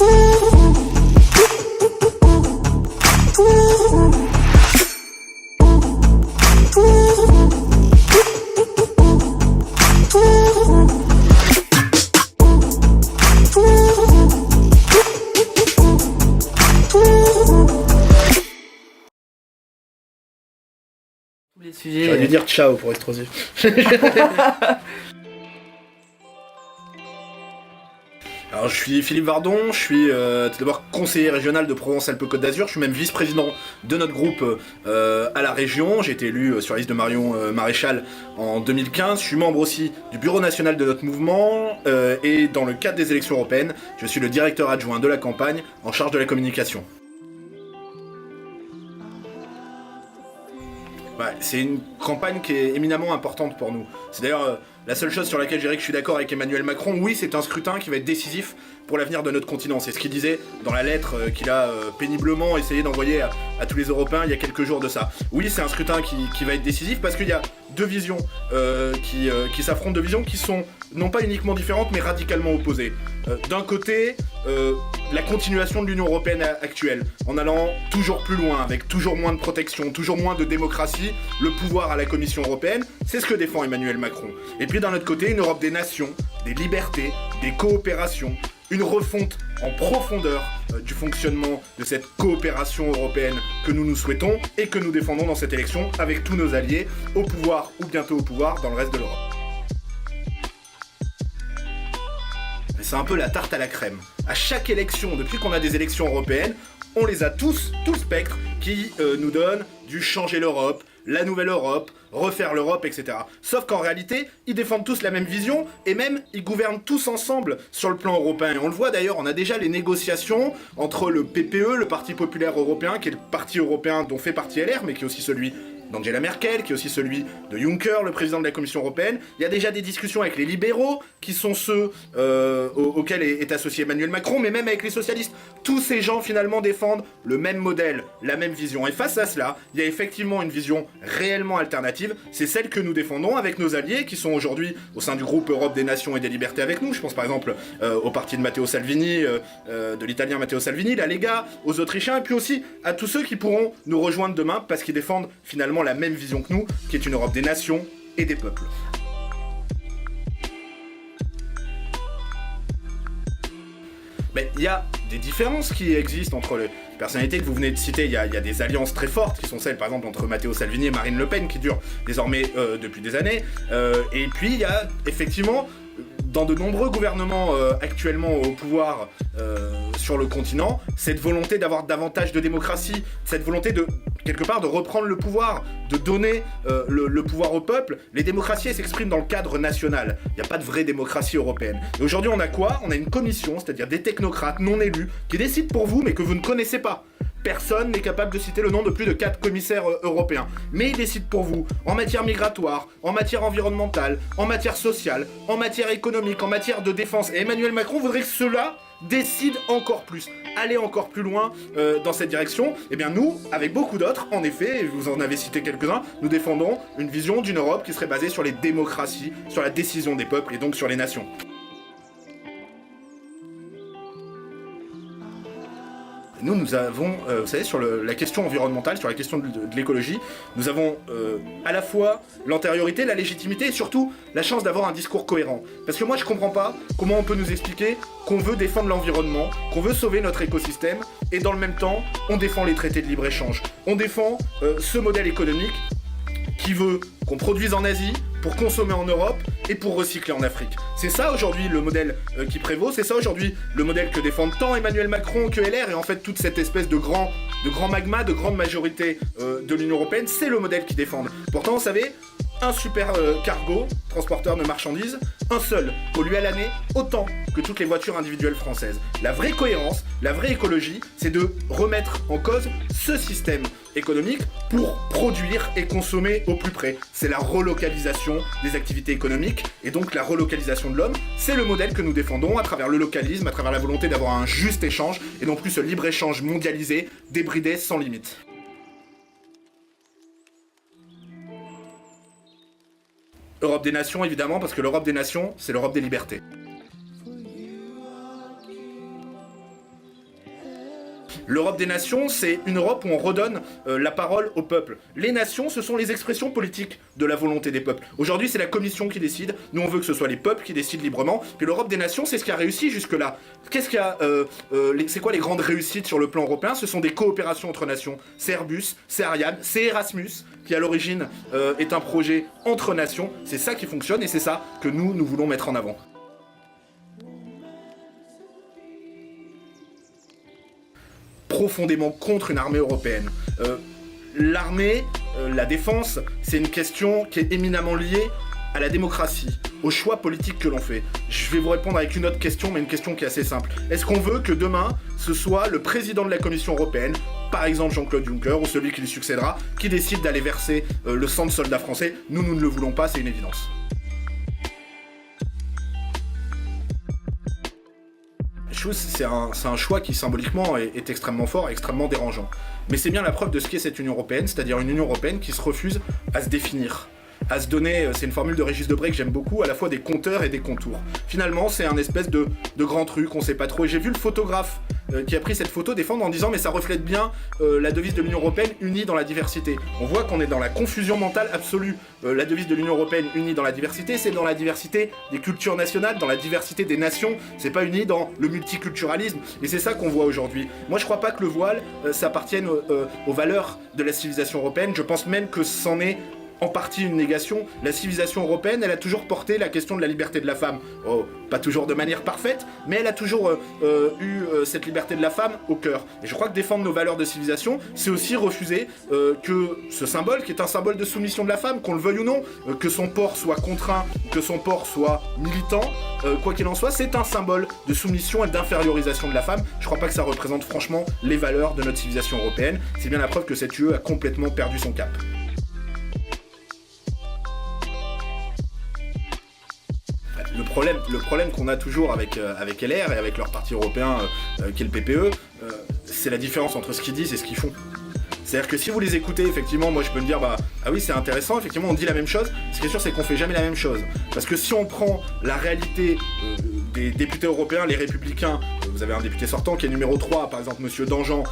Les sujets. J'aurais dû dire ciao pour être osé. Alors je suis Philippe Vardon, je suis tout d'abord conseiller régional de Provence-Alpes-Côte d'Azur, je suis même vice-président de notre groupe à la région, j'ai été élu sur la liste de Marion Maréchal en 2015, je suis membre aussi du bureau national de notre mouvement et dans le cadre des élections européennes, je suis le directeur adjoint de la campagne en charge de la communication. Ouais, c'est une campagne qui est éminemment importante pour nous. C'est d'ailleurs la seule chose sur laquelle je dirais que je suis d'accord avec Emmanuel Macron. Oui, c'est un scrutin qui va être décisif pour l'avenir de notre continent. C'est ce qu'il disait dans la lettre qu'il a péniblement essayé d'envoyer à tous les Européens il y a quelques jours de ça. Oui, c'est un scrutin qui va être décisif parce qu'il y a deux visions qui s'affrontent, deux visions qui sont non pas uniquement différentes mais radicalement opposées. D'un côté, la continuation de l'Union Européenne actuelle, en allant toujours plus loin, avec toujours moins de protection, toujours moins de démocratie, le pouvoir à la Commission Européenne, c'est ce que défend Emmanuel Macron. Et puis d'un autre côté, une Europe des nations, des libertés, des coopérations, une refonte en profondeur du fonctionnement de cette coopération européenne que nous souhaitons et que nous défendons dans cette élection avec tous nos alliés, au pouvoir ou bientôt au pouvoir dans le reste de l'Europe. C'est un peu la tarte à la crème. À chaque élection, depuis qu'on a des élections européennes, on les a tous, tout le spectre, qui nous donne du changer l'Europe, la nouvelle Europe, refaire l'Europe, etc. Sauf qu'en réalité, ils défendent tous la même vision, et même, ils gouvernent tous ensemble sur le plan européen. Et on le voit d'ailleurs, on a déjà les négociations entre le PPE, le Parti Populaire Européen, qui est le parti européen dont fait partie LR, mais qui est aussi celui d'Angela Merkel, qui est aussi celui de Juncker, le président de la Commission Européenne. Il y a déjà des discussions avec les libéraux, qui sont ceux auxquels est associé Emmanuel Macron, mais même avec les socialistes. Tous ces gens, finalement, défendent le même modèle, la même vision. Et face à cela, il y a effectivement une vision réellement alternative. C'est celle que nous défendons avec nos alliés, qui sont aujourd'hui au sein du groupe Europe des Nations et des Libertés avec nous. Je pense par exemple au parti de Matteo Salvini, de l'italien Matteo Salvini, la Lega, aux Autrichiens, et puis aussi à tous ceux qui pourront nous rejoindre demain, parce qu'ils défendent finalement la même vision que nous, qui est une Europe des nations et des peuples. Mais il y a des différences qui existent entre les personnalités que vous venez de citer. Il y a des alliances très fortes qui sont celles par exemple entre Matteo Salvini et Marine Le Pen qui durent désormais depuis des années. Et puis il y a effectivement dans de nombreux gouvernements actuellement au pouvoir sur le continent, cette volonté d'avoir davantage de démocratie, cette volonté de, quelque part, de reprendre le pouvoir, de donner le pouvoir au peuple. Les démocraties s'expriment dans le cadre national. Il n'y a pas de vraie démocratie européenne. Et aujourd'hui, on a quoi ? On a une commission, c'est-à-dire des technocrates non élus, qui décident pour vous, mais que vous ne connaissez pas. Personne n'est capable de citer le nom de plus de 4 commissaires européens. Mais ils décident pour vous, en matière migratoire, en matière environnementale, en matière sociale, en matière économique, en matière de défense. Et Emmanuel Macron voudrait que cela décide encore plus, aller encore plus loin dans cette direction. Et bien nous, avec beaucoup d'autres, en effet, et vous en avez cité quelques-uns, nous défendons une vision d'une Europe qui serait basée sur les démocraties, sur la décision des peuples et donc sur les nations. Nous avons, vous savez, sur la question environnementale, sur la question de l'écologie, nous avons à la fois l'antériorité, la légitimité et surtout la chance d'avoir un discours cohérent. Parce que moi je comprends pas comment on peut nous expliquer qu'on veut défendre l'environnement, qu'on veut sauver notre écosystème, et dans le même temps, on défend les traités de libre-échange. On défend ce modèle économique qui veut qu'on produise en Asie pour consommer en Europe et pour recycler en Afrique. C'est ça aujourd'hui le modèle qui prévaut, c'est ça aujourd'hui le modèle que défendent tant Emmanuel Macron que LR et en fait toute cette espèce de grand magma, de grande majorité de l'Union Européenne, c'est le modèle qu'ils défendent. Pourtant, vous savez, un super cargo, transporteur de marchandises, un seul, pollue à l'année autant que toutes les voitures individuelles françaises. La vraie cohérence, la vraie écologie, c'est de remettre en cause ce système économique pour produire et consommer au plus près. C'est la relocalisation des activités économiques et donc la relocalisation de l'homme. C'est le modèle que nous défendons à travers le localisme, à travers la volonté d'avoir un juste échange et non plus ce libre-échange mondialisé, débridé, sans limite. Europe des nations, évidemment, parce que l'Europe des nations, c'est l'Europe des libertés. L'Europe des nations, c'est une Europe où on redonne la parole au peuple. Les nations, ce sont les expressions politiques de la volonté des peuples. Aujourd'hui, c'est la Commission qui décide. Nous, on veut que ce soit les peuples qui décident librement. Puis l'Europe des nations, c'est ce qui a réussi jusque-là. Qu'est-ce qu'il y a c'est quoi les grandes réussites sur le plan européen? Ce sont des coopérations entre nations. C'est Airbus, c'est Ariane, c'est Erasmus, qui à l'origine est un projet entre nations. C'est ça qui fonctionne et c'est ça que nous voulons mettre en avant. Profondément contre une armée européenne. L'armée, la défense, c'est une question qui est éminemment liée à la démocratie, aux choix politiques que l'on fait. Je vais vous répondre avec une autre question, mais une question qui est assez simple. Est-ce qu'on veut que demain, ce soit le président de la Commission européenne, par exemple Jean-Claude Juncker, ou celui qui lui succédera, qui décide d'aller verser le sang de soldats français? Nous ne le voulons pas, c'est une évidence. C'est un choix qui symboliquement est extrêmement fort, extrêmement dérangeant. Mais c'est bien la preuve de ce qu'est cette Union Européenne, c'est-à-dire une Union Européenne qui se refuse à se définir, à se donner, c'est une formule de Régis Debray que j'aime beaucoup, à la fois des compteurs et des contours. Finalement, c'est un espèce de grand truc, on sait pas trop. Et j'ai vu le photographe qui a pris cette photo défendre en disant mais ça reflète bien la devise de l'Union Européenne unie dans la diversité. On voit qu'on est dans la confusion mentale absolue. La devise de l'Union Européenne unie dans la diversité, c'est dans la diversité des cultures nationales, dans la diversité des nations, c'est pas uni dans le multiculturalisme. Et c'est ça qu'on voit aujourd'hui. Moi je crois pas que le voile s'appartienne aux valeurs de la civilisation européenne, je pense même que c'en est en partie une négation. La civilisation européenne, elle a toujours porté la question de la liberté de la femme. Oh, pas toujours de manière parfaite, mais elle a toujours eu cette liberté de la femme au cœur. Et je crois que défendre nos valeurs de civilisation, c'est aussi refuser que ce symbole, qui est un symbole de soumission de la femme, qu'on le veuille ou non, que son port soit contraint, que son port soit militant, quoi qu'il en soit, c'est un symbole de soumission et d'infériorisation de la femme. Je crois pas que ça représente franchement les valeurs de notre civilisation européenne. C'est bien la preuve que cette UE a complètement perdu son cap. Le problème qu'on a toujours avec LR et avec leur parti européen qui est le PPE, c'est la différence entre ce qu'ils disent et ce qu'ils font. C'est-à-dire que si vous les écoutez, effectivement, moi je peux me dire, bah, ah oui c'est intéressant, effectivement on dit la même chose, ce qui est sûr c'est qu'on fait jamais la même chose. Parce que si on prend la réalité des députés européens, les républicains, vous avez un député sortant qui est numéro 3, par exemple Monsieur Danjean,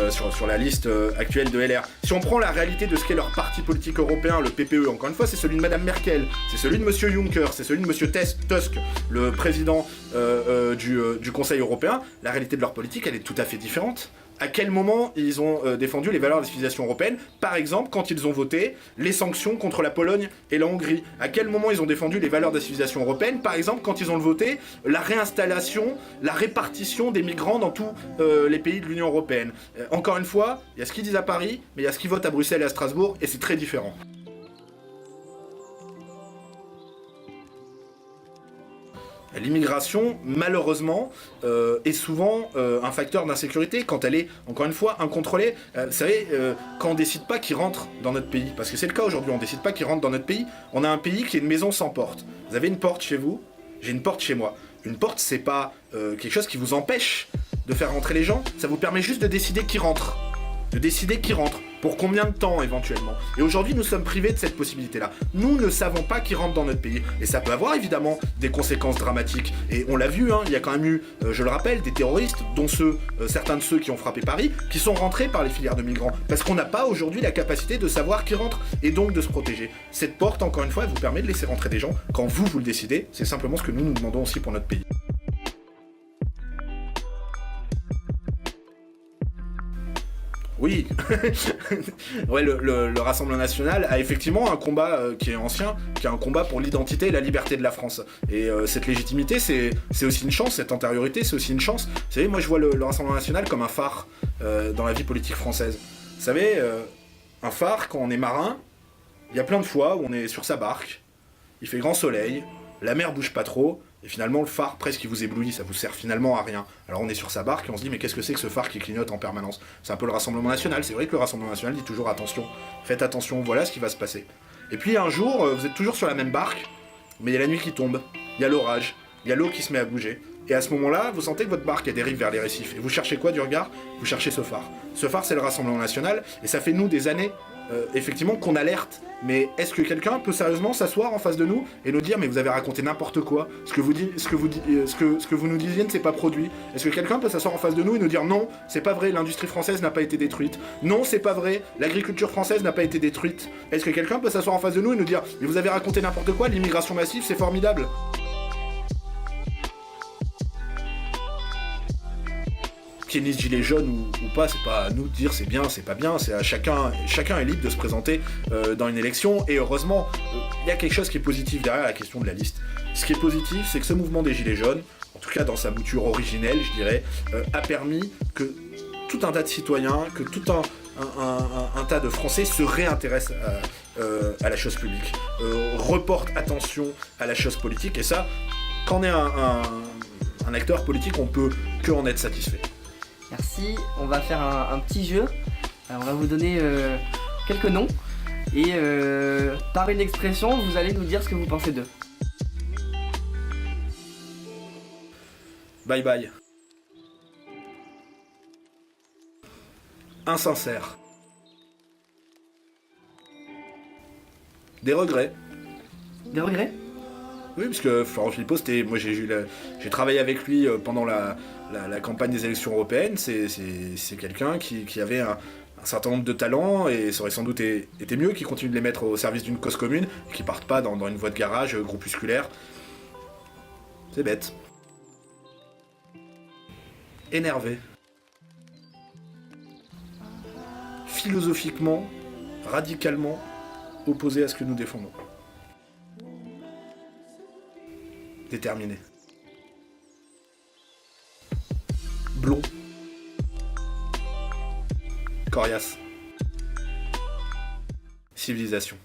sur la liste actuelle de LR. Si on prend la réalité de ce qu'est leur parti politique européen, le PPE, encore une fois, c'est celui de Madame Merkel, c'est celui de Monsieur Juncker, c'est celui de Monsieur Tusk, le président du Conseil européen, la réalité de leur politique, elle est tout à fait différente. À quel moment ils ont défendu les valeurs de la civilisation européenne? Par exemple, quand ils ont voté les sanctions contre la Pologne et la Hongrie. À quel moment ils ont défendu les valeurs de la civilisation européenne? Par exemple, quand ils ont voté la réinstallation, la répartition des migrants dans tous les pays de l'Union européenne. Encore une fois, il y a ce qu'ils disent à Paris, mais il y a ce qu'ils votent à Bruxelles et à Strasbourg, et c'est très différent. L'immigration, malheureusement, est souvent un facteur d'insécurité quand elle est, encore une fois, incontrôlée. Vous savez, quand on décide pas qu'ils rentrent dans notre pays, parce que c'est le cas aujourd'hui, on décide pas qu'ils rentrent dans notre pays, on a un pays qui est une maison sans porte. Vous avez une porte chez vous, j'ai une porte chez moi. Une porte, c'est pas quelque chose qui vous empêche de faire rentrer les gens, ça vous permet juste de décider qui rentre. De décider qui rentre, pour combien de temps éventuellement. Et aujourd'hui, nous sommes privés de cette possibilité-là. Nous ne savons pas qui rentre dans notre pays. Et ça peut avoir évidemment des conséquences dramatiques. Et on l'a vu, hein, il y a quand même eu, je le rappelle, des terroristes, dont certains de ceux qui ont frappé Paris, qui sont rentrés par les filières de migrants. Parce qu'on n'a pas aujourd'hui la capacité de savoir qui rentre et donc de se protéger. Cette porte, encore une fois, elle vous permet de laisser rentrer des gens quand vous le décidez. C'est simplement ce que nous demandons aussi pour notre pays. Oui, ouais, le Rassemblement National a effectivement un combat qui est ancien, qui est un combat pour l'identité et la liberté de la France. Et cette légitimité, c'est aussi une chance, cette antériorité, c'est aussi une chance. Vous savez, moi je vois le Rassemblement National comme un phare dans la vie politique française. Vous savez, un phare, quand on est marin, il y a plein de fois où on est sur sa barque, il fait grand soleil, la mer bouge pas trop, et finalement le phare presque il vous éblouit, ça vous sert finalement à rien. Alors on est sur sa barque et on se dit mais qu'est-ce que c'est que ce phare qui clignote en permanence? C'est un peu le Rassemblement National, c'est vrai que le Rassemblement National dit toujours attention, faites attention, voilà ce qui va se passer. Et puis un jour, vous êtes toujours sur la même barque, mais il y a la nuit qui tombe, il y a l'orage, il y a l'eau qui se met à bouger. Et à ce moment-là, vous sentez que votre barque elle dérive vers les récifs. Et vous cherchez quoi du regard? Vous cherchez ce phare. Ce phare, c'est le Rassemblement National, et ça fait nous des années effectivement qu'on alerte. Mais est-ce que quelqu'un peut sérieusement s'asseoir en face de nous et nous dire mais vous avez raconté n'importe quoi, ce que vous nous disiez ne s'est pas produit. Est-ce que quelqu'un peut s'asseoir en face de nous et nous dire non, c'est pas vrai, l'industrie française n'a pas été détruite. Non, c'est pas vrai, l'agriculture française n'a pas été détruite. Est-ce que quelqu'un peut s'asseoir en face de nous et nous dire mais vous avez raconté n'importe quoi, l'immigration massive c'est formidable. Qu'il y ait des gilets jaunes ou pas, c'est pas à nous de dire c'est bien, c'est pas bien, c'est à chacun est libre de se présenter dans une élection, et heureusement, il y a quelque chose qui est positif derrière la question de la liste. Ce qui est positif, c'est que ce mouvement des gilets jaunes, en tout cas dans sa mouture originelle, je dirais, a permis que tout un tas de citoyens, que tout un tas de Français se réintéressent à la chose publique, reportent attention à la chose politique, et ça, quand on est un acteur politique, on peut que en être satisfait. Merci, on va faire un petit jeu. Alors, on va vous donner quelques noms et par une expression, vous allez nous dire ce que vous pensez d'eux. Bye bye. Insincère. Des regrets. Des regrets ? Oui, parce que Florent Philippot, moi j'ai travaillé avec lui pendant la campagne des élections européennes. C'est quelqu'un qui avait un certain nombre de talents, et ça aurait sans doute été mieux qu'il continue de les mettre au service d'une cause commune, et qu'ils partent pas dans une voie de garage groupusculaire. C'est bête. Énervé. Philosophiquement, radicalement opposé à ce que nous défendons. Déterminé. Blond. Coriace. Civilisation.